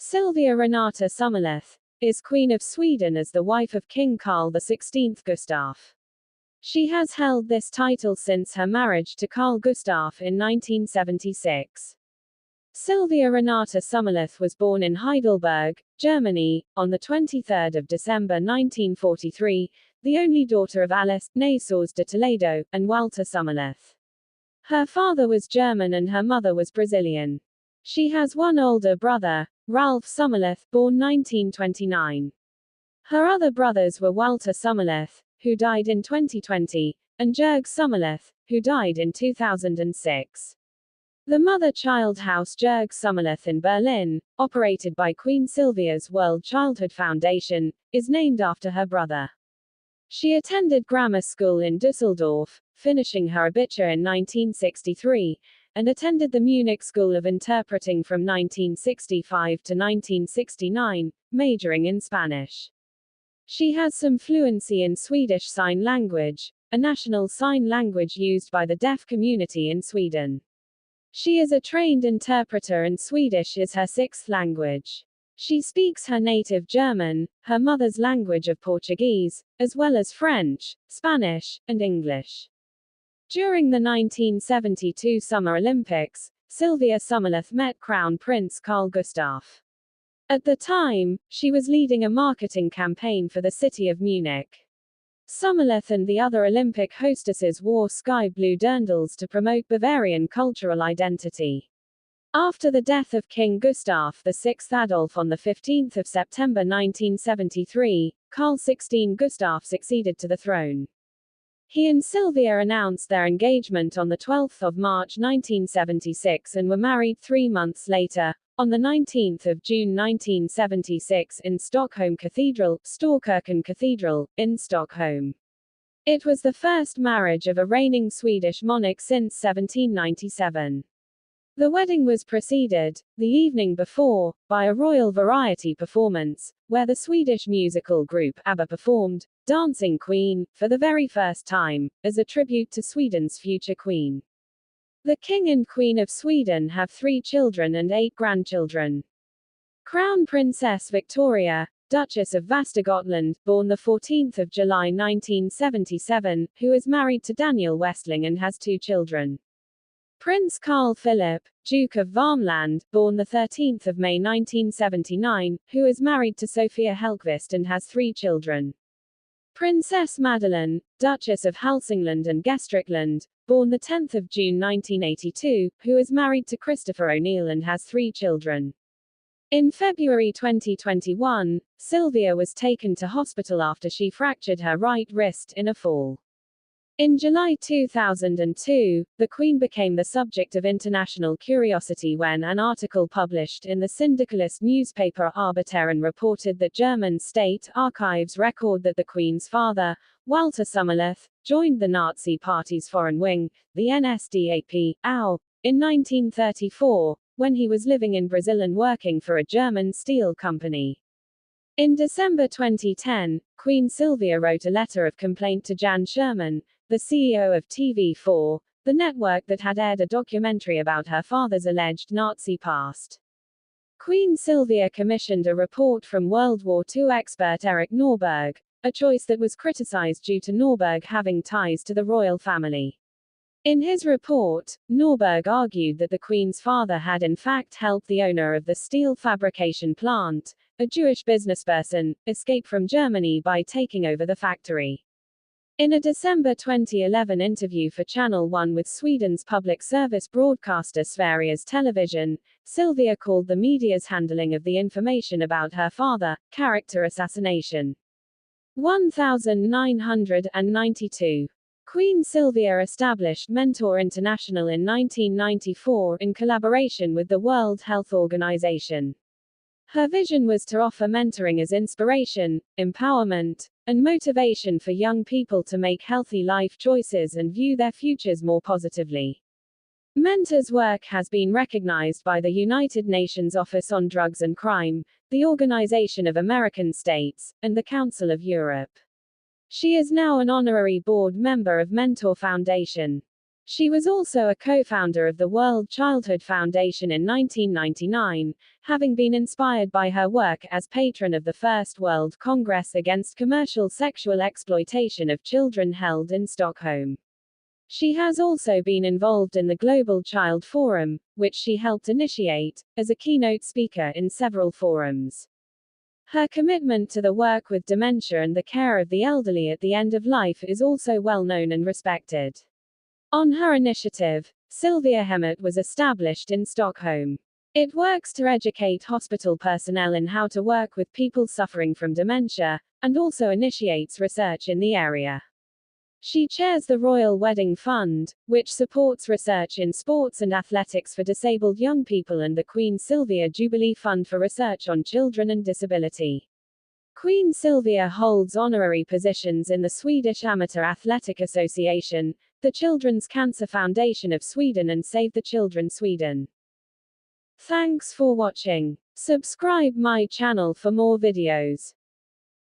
Silvia Renate Sommerlath is Queen of Sweden as the wife of King Carl XVI Gustaf. She has held this title since her marriage to Carl Gustaf in 1976. Silvia Renate Sommerlath was born in Heidelberg, Germany, on 23 December 1943, the only daughter of Alice, née Soares de Toledo, and Walther Sommerlath. Her father was German and her mother was Brazilian. She has one older brother, Ralph Sommerlath, born 1929. Her other brothers were Walther Sommerlath, who died in 2020, and Jörg Sommerlath, who died in 2006. The mother-child house Jörg Sommerlath in Berlin, operated by Queen Silvia's World Childhood Foundation, is named after her brother. She attended grammar school in Düsseldorf, finishing her Abitur in 1963, and attended the Munich School of Interpreting from 1965 to 1969, majoring in Spanish. She has some fluency in Swedish Sign Language, a national sign language used by the deaf community in Sweden. She is a trained interpreter and Swedish is her sixth language. She speaks her native German, her mother's language of Portuguese, as well as French, Spanish, and English. During the 1972 Summer Olympics, Silvia Sommerlath met Crown Prince Carl Gustaf. At the time, she was leading a marketing campaign for the city of Munich. Sommerlath and the other Olympic hostesses wore sky blue dirndls to promote Bavarian cultural identity. After the death of King Gustaf VI Adolf on 15 September 1973, Carl XVI Gustaf succeeded to the throne. He and Silvia announced their engagement on 12 March 1976 and were married 3 months later, on 19 June 1976 in Stockholm Cathedral, Storkyrkan Cathedral, in Stockholm. It was the first marriage of a reigning Swedish monarch since 1797. The wedding was preceded, the evening before, by a royal variety performance, where the Swedish musical group ABBA performed Dancing Queen, for the very first time, as a tribute to Sweden's future queen. The King and Queen of Sweden have 3 children and 8 grandchildren. Crown Princess Victoria, Duchess of Västergötland, born 14 July 1977, who is married to Daniel Westling and has 2 children. Prince Carl Philip, Duke of Värmland, born 13 May 1979, who is married to Sofia Hellqvist and has 3 children. Princess Madeleine, Duchess of Hälsingland and Gästrikland, born 10 June 1982, who is married to Christopher O'Neill and has 3 children. In February 2021, Silvia was taken to hospital after she fractured her right wrist in a fall. In July 2002, the Queen became the subject of international curiosity when an article published in the syndicalist newspaper Arbetaren reported that German state archives record that the Queen's father, Walther Sommerlath, joined the Nazi Party's foreign wing, the NSDAP, AU, in 1934, when he was living in Brazil and working for a German steel company. In December 2010, Queen Silvia wrote a letter of complaint to Jan Sherman, the CEO of TV4, the network that had aired a documentary about her father's alleged Nazi past. Queen Silvia commissioned a report from World War II expert Eric Norberg, a choice that was criticized due to Norberg having ties to the royal family. In his report, Norberg argued that the Queen's father had in fact helped the owner of the steel fabrication plant, a Jewish businessperson, escape from Germany by taking over the factory. In a December 2011 interview for Channel 1 with Sweden's public service broadcaster Sveriges Television, Silvia called the media's handling of the information about her father, character assassination. 1992. Queen Silvia established Mentor International in 1994 in collaboration with the World Health Organization. Her vision was to offer mentoring as inspiration, empowerment, and motivation for young people to make healthy life choices and view their futures more positively. Mentor's work has been recognized by the United Nations Office on Drugs and Crime, the Organization of American States, and the Council of Europe. She is now an honorary board member of Mentor Foundation. She was also a co-founder of the World Childhood Foundation in 1999, having been inspired by her work as patron of the First World Congress against commercial sexual exploitation of children held in Stockholm. She has also been involved in the Global Child Forum, which she helped initiate, as a keynote speaker in several forums. Her commitment to the work with dementia and the care of the elderly at the end of life is also well known and respected. On her initiative, Silviahemmet was established in Stockholm. It works to educate hospital personnel in how to work with people suffering from dementia, and also initiates research in the area. She chairs the Royal Wedding Fund, which supports research in sports and athletics for disabled young people, and the Queen Silvia Jubilee Fund for research on children and disability. Queen Silvia holds honorary positions in the Swedish Amateur Athletic Association, the Children's Cancer Foundation of Sweden, and Save the Children Sweden. Thanks for watching. Subscribe my channel for more videos.